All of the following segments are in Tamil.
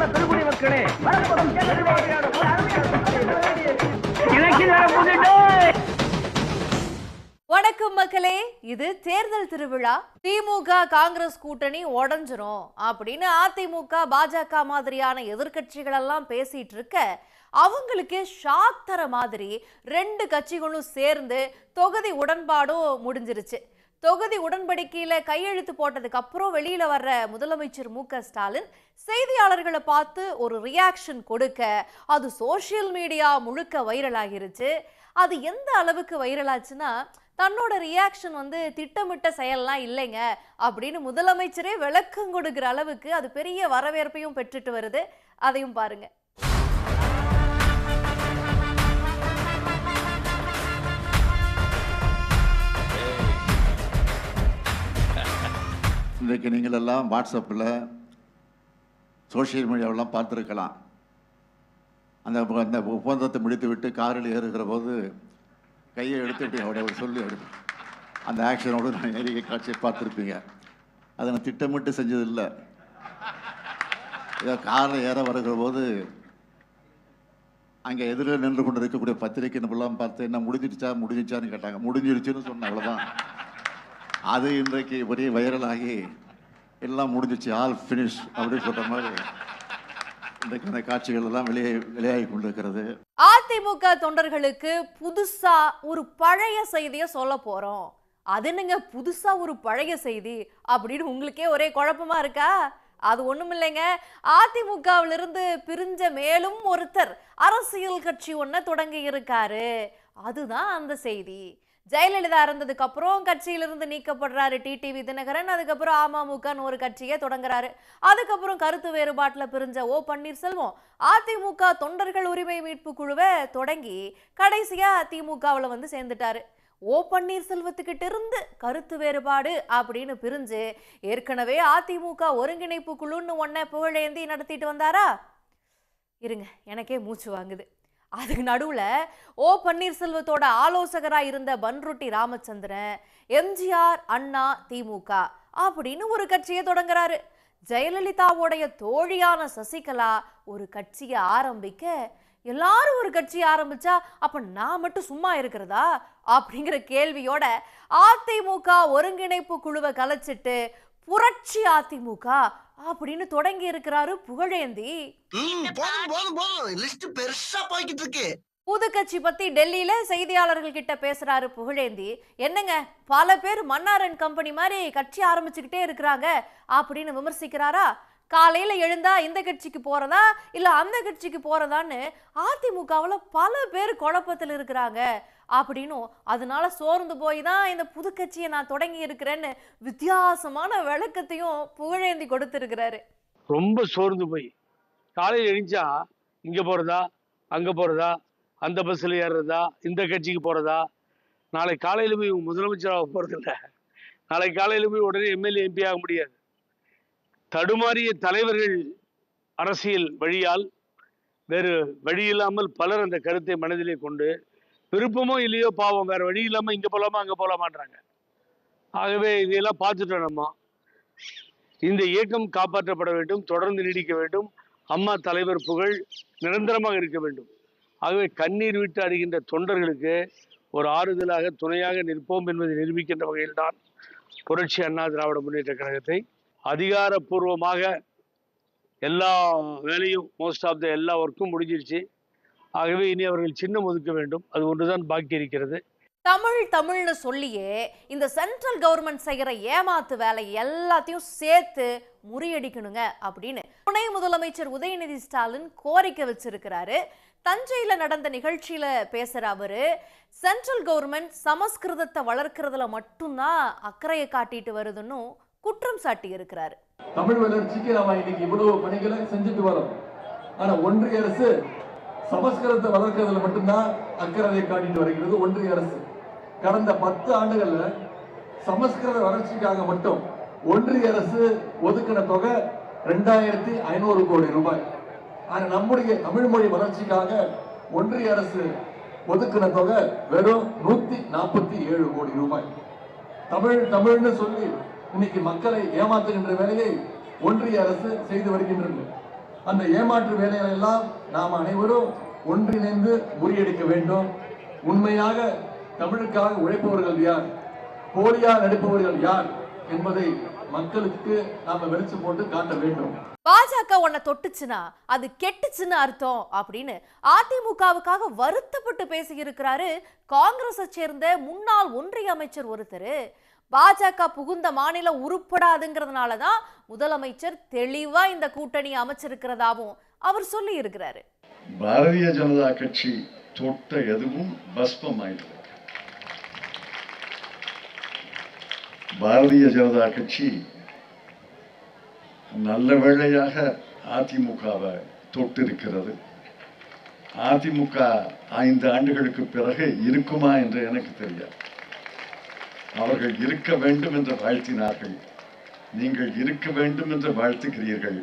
பெருங்குடி மக்களே, வணக்கம் மக்களே. இது தேர்தல் திருவிழா. திமுக காங்கிரஸ் கூட்டணி உடைஞ்சிரும் அப்படின்னு அதிமுக பாஜக மாதிரியான எதிர்கட்சிகள் எல்லாம் பேசிட்டு இருக்க, அவங்களுக்கே ஷாக் தர மாதிரி ரெண்டு கட்சிகளும் சேர்ந்து தொகுதி உடன்பாடும் முடிஞ்சிருச்சு. தொகுதி உடன்படிக்கையில கையெழுத்து போட்டதுக்கு அப்புறம் வெளியில வர்ற முதலமைச்சர் மு.க. ஸ்டாலின் செய்தியாளர்களை பார்த்து ஒரு ரியாக்ஷன் கொடுக்க அது சோசியல் மீடியா முழுக்க வைரல் ஆகிருச்சு. அது எந்த அளவுக்கு வைரல் ஆச்சுன்னா, தன்னோட ரியாக்ஷன் திட்டமிட்ட செயல்லாம் இல்லைங்க அப்படின்னு முதலமைச்சரே விளக்கம் கொடுக்கிற அளவுக்கு அது பெரிய வரவேற்பையும் பெற்றுட்டு வருது. அதையும் பாருங்க. இன்றைக்கு நீங்கள் எல்லாம் வாட்ஸ்அப்பில் சோசியல் மீடியாவெல்லாம் பார்த்துருக்கலாம். அந்த ஒப்பந்தத்தை முடித்துவிட்டு காரில் ஏறுகிற போது கையை எடுத்துட்டு அவருடைய சொல்லி அந்த ஆக்ஷனோடு நான் ஏறிய காட்சியை பார்த்துருப்பீங்க. அதை நான் திட்டமிட்டு செஞ்சதில்லை. ஏதோ காரில் ஏற வருகிற போது அங்கே எதிரில் நின்று கொண்டு இருக்கக்கூடிய பத்திரிக்கை நம்பலாம் பார்த்து என்ன முடிஞ்சிச்சான்னு கேட்டாங்க. முடிஞ்சிருச்சுன்னு சொன்னேன், அவ்வளோதான். அது இன்றைக்கு ஒரே வைரலாகி எல்லாம் முடிஞ்சிச்சு, ஆல் ஃபினிஷ் அப்படின்னு சொல்ற மாதிரி இன்றைக்கு அந்த காட்சிகள் எல்லாம் வெளியாகி கொண்டிருக்கிறது. அதிமுக தொண்டர்களுக்கு புதுசா ஒரு பழைய செய்தியை சொல்ல போறோம். அது என்னங்க புதுசா ஒரு பழைய செய்தி அப்படின்னு உங்களுக்கே ஒரே குழப்பமா இருக்கா? அது ஒண்ணும் இல்லைங்க. அதிமுகவிலிருந்து பிரிஞ்ச மேலும் ஒருத்தர் அரசியல் கட்சி ஒன்ன தொடங்கி இருக்காரு. அதுதான் அந்த செய்தி. ஜெயலலிதா இருந்ததுக்கு அப்புறம் கட்சியிலிருந்து நீக்கப்படுறாரு டிடிவி தினகரன். அதுக்கப்புறம் அமமுகன்னு ஒரு கட்சியை தொடங்குறாரு. அதுக்கப்புறம் கருத்து வேறுபாட்டில் பிரிஞ்ச ஓ பன்னீர்செல்வம் அதிமுக தொண்டர்கள் உரிமை மீட்பு குழுவை தொடங்கி கடைசியா திமுகவில் சேர்ந்துட்டாரு. ஓ பன்னீர்செல்வத்துக்கிட்ட இருந்து கருத்து வேறுபாடு அப்படின்னு பிரிஞ்சு ஏற்கனவே அதிமுக ஒருங்கிணைப்பு குழுன்னு ஒன்ன புகழேந்தி நடத்திட்டு வந்தாரா? இருங்க, எனக்கே மூச்சு வாங்குது. அதுக்கு நடுவுல ஓ பன்னீர்செல்வத்தோட ஆலோசகராக இருந்த பன்ருட்டி ராமச்சந்திரன் எம்ஜிஆர் அண்ணா திமுக அப்படின்னு ஒரு கட்சியை தொடங்குறாரு. ஜெயலலிதாவோடைய தோழியான சசிகலா ஒரு கட்சியை ஆரம்பிக்க, எல்லாரும் ஒரு கட்சியை ஆரம்பிச்சா அப்ப நான் மட்டும் சும்மா இருக்கிறதா அப்படிங்கிற கேள்வியோட அதிமுக ஒருங்கிணைப்பு குழுவை கலைச்சிட்டு புரட்சி அதிமுக அப்படின்னு தொடங்கி இருக்கிறாரு புகழேந்தி. புது கட்சி பத்தி டெல்லியில செய்தியாளர்கள் கிட்ட பேசுறாரு புகழேந்தி. என்னங்க, பல பேர் மன்னாரன் கம்பெனி மாதிரி கட்சி ஆரம்பிச்சுக்கிட்டே இருக்கிறாங்க அப்படின்னு விமர்சிக்கிறாரா? காலையில எழுந்தா இந்த கட்சிக்கு போறதா இல்ல அந்த கட்சிக்கு போறதான்னு அதிமுகவுல பல பேர் குழப்பத்தில் இருக்கிறாங்க அப்படின்னும், அதனால சோர்ந்து போய் தான் இந்த புது கட்சியை நான் தொடங்கி இருக்கிறேன்னு வித்தியாசமான விளக்கத்தையும் புகழேந்தி கொடுத்திருக்கிறாரு. ரொம்ப சோர்ந்து போய் காலையில் எழுந்தா இங்க போறதா அங்க போறதா, அந்த பஸ்ல ஏறுறதா, இந்த கட்சிக்கு போறதா, நாளை காலையில போய் முதலமைச்சராக போறது இல்லை, நாளை காலையில போய் உடனே எம்எல்ஏ எம்பி ஆக முடியாது. தடுமாறிய தலைவர்கள் அரசியல் வழியால் வேறு வழி இல்லாமல் பலர் அந்த கருத்தை மனதிலே கொண்டு விருப்பமோ இல்லையோ பாவம் வேற வழி இல்லாம இங்க போலாமா அங்க போலாமான்றாங்க. ஆகவே இதையெல்லாம் பார்த்துட்டோம். நம்ம இந்த இயக்கம் காப்பாற்றப்பட வேண்டும், தொடர்ந்து நீடிக்க வேண்டும். அம்மா தலைவர் புகழ் நிரந்தரமாக இருக்க வேண்டும். ஆகவே கண்ணீர் விட்டு அடைகின்ற தொண்டர்களுக்கு ஒரு ஆறுதலாக துணையாக நிற்போம் என்பதை நிரூபிக்கின்ற வகையில்தான் புரட்சி அண்ணா திராவிட முன்னேற்ற கழகத்தை அதிகாரப்பூர்வமாக எல்லா வேலையும் மோஸ்ட் ஆஃப் த எல்லா ஒர்க்கும் முடிஞ்சிருச்சு. ஆகவே இனி அவர்கள் சின்னம் ஒதுக்க வேண்டும், அது ஒன்றுதான் பாக்கி இருக்கிறது. தமிழ்னு சொல்லியே இந்த சென்ட்ரல் கவர்மெண்ட் செய்கிற ஏமாத்து வேலை எல்லாத்தையும் சேர்த்து முறியடிக்கணுங்க அப்படின்னு துணை முதலமைச்சர் உதயநிதி ஸ்டாலின் கோரிக்கை வச்சிருக்கிறாரு. தஞ்சையில நடந்த நிகழ்ச்சியில பேசுற அவரு, சென்ட்ரல் கவர்மெண்ட் சமஸ்கிருதத்தை வளர்க்கறதுல மட்டும்தான் அக்கறையை காட்டிட்டு வருதுன்னு குற்றம் சாட்டி இருக்கிறாரு. தமிழ் வளர்ச்சிக்கு நாம இன்னைக்கு இவ்வளவு பணிகளை செஞ்சுட்டு வரோம். ஆனா ஒன்றிய அரசு சமஸ்கிருதத்தை வளர்க்கறதுல மட்டும்தான் அக்கறை காட்டிட்டு வருகிறது. ஒன்றிய அரசு கடந்த 10 ஆண்டுகள்ல சமஸ்கிருத வளர்ச்சிக்காக மட்டும் ஒன்றிய அரசு ஒதுக்கின தொகை 2500 கோடி ரூபாய். ஆனா நம்முடைய தமிழ் மொழி வளர்ச்சிக்காக ஒன்றிய அரசு ஒதுக்கின தொகை வெறும் 147 கோடி ரூபாய். தமிழ்னு சொல்லி இன்னைக்கு மக்களை ஏமாத்துகின்ற வேலையை ஒன்றிய அரசு செய்து வருகின்றது. அந்த ஏமாற்று வேலைகளை எல்லாம் நாம் அனைவரும் ஒன்றிணைந்து முறியடிக்க வேண்டும். உண்மையாக தமிழுக்காக உழைப்பவர்கள் யார், போலியா நடிப்பவர்கள் யார் என்பதை மக்களுக்கு நாம வெளிச்சு போட்டு காட்ட வேண்டும். பாஜக உன்னை தொட்டுச்சுன்னா அது கெட்டுச்சுன்னு அர்த்தம் அப்படின்னு அதிமுகவுக்காக வருத்தப்பட்டு பேசியிருக்கிறாரு காங்கிரஸை சேர்ந்த முன்னாள் ஒன்றிய அமைச்சர் ஒருத்தர். பாஜக புகுந்த மாநிலம் உருப்படாதுங்கிறதுனாலதான் முதலமைச்சர் தெளிவா இந்த கூட்டணி அமைச்சிருக்கிறதாவும் அவர் சொல்லி இருக்கிறாரு. பாரதிய ஜனதா கட்சி தொட்ட எதுவும் பஸ்பமாயிடுது. பாரதிய ஜனதா கட்சி நல்ல வேளையாக அதிமுகவை தொட்டிருக்கிறது. அதிமுக 5 ஆண்டுகளுக்கு பிறகு இருக்குமா என்று எனக்கு தெரியாது. அவர்கள் இருக்க வேண்டும் என்று வாழ்த்தினார்கள். நீங்கள் இருக்க வேண்டும் என்று வாழ்த்துகிறீர்கள்.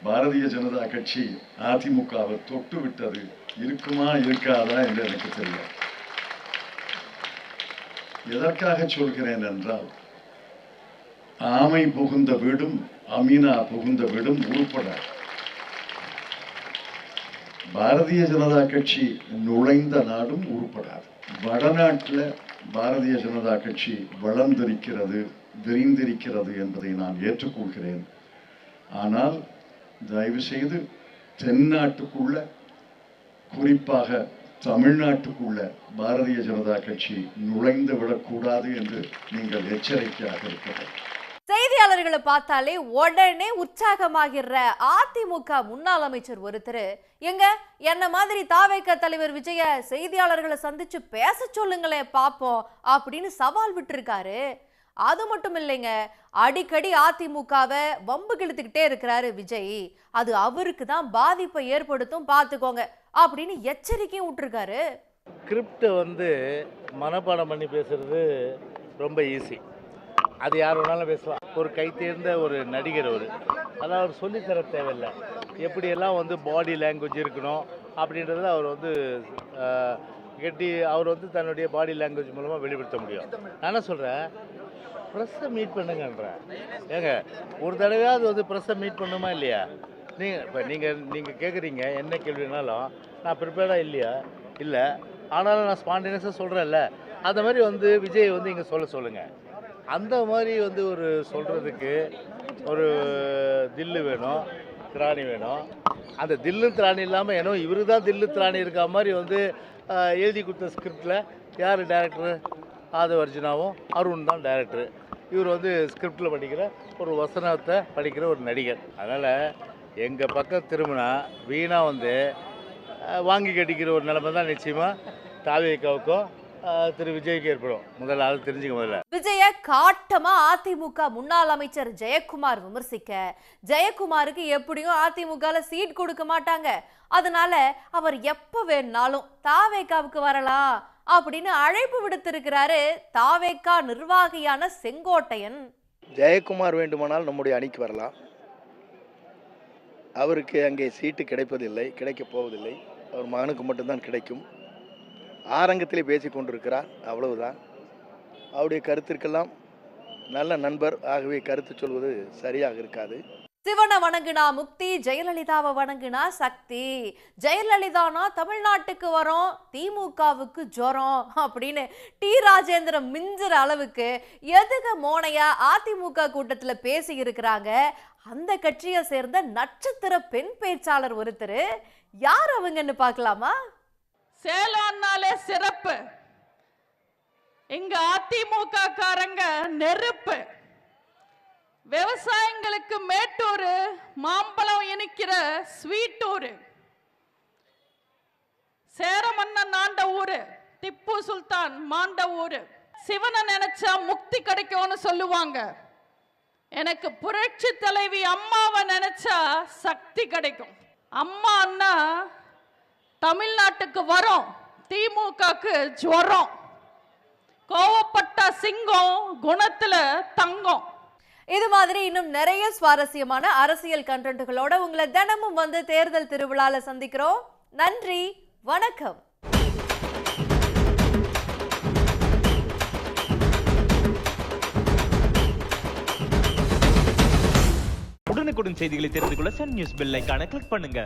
பாரதிய ஜனதா கட்சி அதிமுகவை தொட்டு விட்டது. இருக்குமா இருக்காதா என்று எனக்கு தெரியாது. எதற்காக சொல்கிறேன் என்றால், ஆமை புகுந்த வீடும் அமீனா புகுந்த வீடும் உருப்படாது. பாரதிய ஜனதா கட்சி நுழைந்த நாடும் உருப்படாது. வடநாட்டில் பாரதிய ஜனதா கட்சி வளர்ந்திருக்கிறது, விரிந்திருக்கிறது என்பதை நான் ஏற்றுக்கொள்கிறேன். ஆனால் தயவு செய்து தென்னாட்டுக்குள்ள, குறிப்பாக தமிழ்நாட்டுக்குள்ள பாரதிய ஜனதா கட்சி நுழைந்து விடக்கூடாது என்று நீங்கள் எச்சரிக்கையாக இருக்கிறது. செய்தியாளர்களை பார்த்தாலே உடனே உற்சாகமாகிற அதிமுக முன்னாள் அமைச்சர் ஒருத்தர், எங்க என்ன மாதிரி தாவேக தலைவர் விஜய செய்தியாளர்களை சந்திச்சு பேச சொல்லுங்களேன் பாப்போம் அப்படின்னு சவால் விட்டுருக்காரு. அது மட்டும் இல்லைங்க, அடிக்கடி அதிமுகவை வம்பு கிழத்துக்கிட்டே இருக்கிறாரு விஜய். அது அவருக்கு தான் பாதிப்பை ஏற்படுத்தும், பார்த்துக்கோங்க அப்படின்னு எச்சரிக்கையும் விட்டுருக்காரு. ஸ்கிரிப்டை மனப்பாடம் பண்ணி பேசுறது ரொம்ப ஈஸி. அது யார் வேணாலும் பேசலாம். ஒரு கை தேர்ந்த ஒரு நடிகர் அதான் அவர் சொல்லித்தர தேவையில்லை. எப்படியெல்லாம் பாடி லாங்குவேஜ் இருக்கணும் அப்படின்றத அவர் தன்னுடைய பாடி லாங்குவேஜ் மூலமாக வெளிப்படுத்த முடியும். நான் என்ன சொல்கிறேன், ப்ரெஸ்ஸை மீட் பண்ணுங்கன்றேன். ஏங்க ஒரு தடவையாவது ப்ரெஸ்ஸை மீட் பண்ணுமா இல்லையா? நீங்கள் கேட்குறீங்க என்ன கேள்வினாலும் நான் ப்ரிப்பேர்டாக இல்லையா? இல்லை, ஆனாலும் நான் ஸ்பான்டேனியஸாக சொல்கிறேன்ல. அந்த மாதிரி விஜய் இங்கே சொல்லுங்கள். அந்த மாதிரி ஒரு சொல்கிறதுக்கு ஒரு தில்லு வேணும், திராணி வேணும். அந்த தில்லு திராணி இல்லாமல் ஏன்னோ இவரு தான் தில்லு திராணி இருக்கா மாதிரி எழுதி கொடுத்த ஸ்கிரிப்டில் யார் டைரக்டரு? ஆதவ அர்ஜுனாவும் அருண் தான் டைரக்டரு. இவர் ஸ்கிரிப்டில் படிக்கிற ஒரு வசனத்தை படிக்கிற ஒரு நடிகர். அதனால் எங்கள் பக்கம் திரும்பினா வீணாக வாங்கி கட்டிக்கிற ஒரு நிலைமை தான் நிச்சயமாக தாவேகாவுக்கும் திரு விஜய்க்கு ஏற்படும். முதல்ல அது தெரிஞ்சுக்க. முதல்ல விஜய காட்டமா அதிமுக முன்னாள் அமைச்சர் ஜெயக்குமார் விமர்சிக்க, ஜெயக்குமாருக்கு எப்படியும் அதிமுகல சீட் கொடுக்க மாட்டாங்க, அதனால அவர் எப்ப வேணாலும் தாவேகாவுக்கு வரலாம் அப்படின்னு அழைப்பு விடுத்திருக்கிறாரு தாவேகா நிர்வாகியான செங்கோட்டையன். ஜெயக்குமார் வேண்டுமானால் நம்முடைய அணிக்கு வரலாம். அவருக்கு அங்கே சீட்டு கிடைப்பதில்லை, கிடைக்கப் போவதில்லை. அவர் மகனுக்கு மட்டும்தான் கிடைக்கும். ஆரங்கத்திலே பேசி கொண்டிருக்கிறார், அவ்வளவுதான். அவருடைய கருத்திற்கெல்லாம் நல்ல நண்பர், ஆகவே கருத்து சொல்வது சரியாக இருக்காது. சிவனை வணங்குனா முக்தி, ஜெயலலிதாவை வணங்குனா சக்தி. ஜெயலலிதானா தமிழ்நாட்டுக்கு வரோம், திமுகவுக்கு ஜுரம் அப்படின்னு டி ராஜேந்திரன் மிஞ்சுற அளவுக்கு எதுக மோனையா அதிமுக கூட்டத்தில் பேசி இருக்கிறாங்க. அந்த கட்சியை சேர்ந்த நட்சத்திர பெண் பேச்சாளர் ஒருத்தர். யார் அவங்கன்னு பார்க்கலாமா? சேலம்னாலே சிறப்பு, இங்க அதிமுக காரங்க நெருப்பு. விவசாயிகளுக்கு மேட்டூர், மாம்பழம் இனிக்கிற ஸ்வீட்டூர். சேரமன்னன் ஆண்ட ஊரு, திப்பு சுல்தான் மாண்ட ஊரு. சிவனை நினைச்சா முக்தி கிடைக்கும்னு சொல்லுவாங்க. எனக்கு புரட்சி தலைவி அம்மாவை நினைச்சா சக்தி கிடைக்கும். அம்மா அண்ணா தமிழ்நாட்டுக்கு வரோம், திமுகக்கு ஜுரம். கோவப்பட்ட சிங்கம், குணத்துல தங்கம். இது மாதிரி இன்னும் நிறைய சுவாரஸ்யமான அரசியல் கண்டென்ட்களோட உங்களை தினமும் தேர்தல் திருவிழால சந்திக்கிறோம். நன்றி, வணக்கம். உடனுக்குடன் செய்திகளை தெரிந்து கொள்ள சன் நியூஸ் பெல் ஐகானை கிளிக் பண்ணுங்க.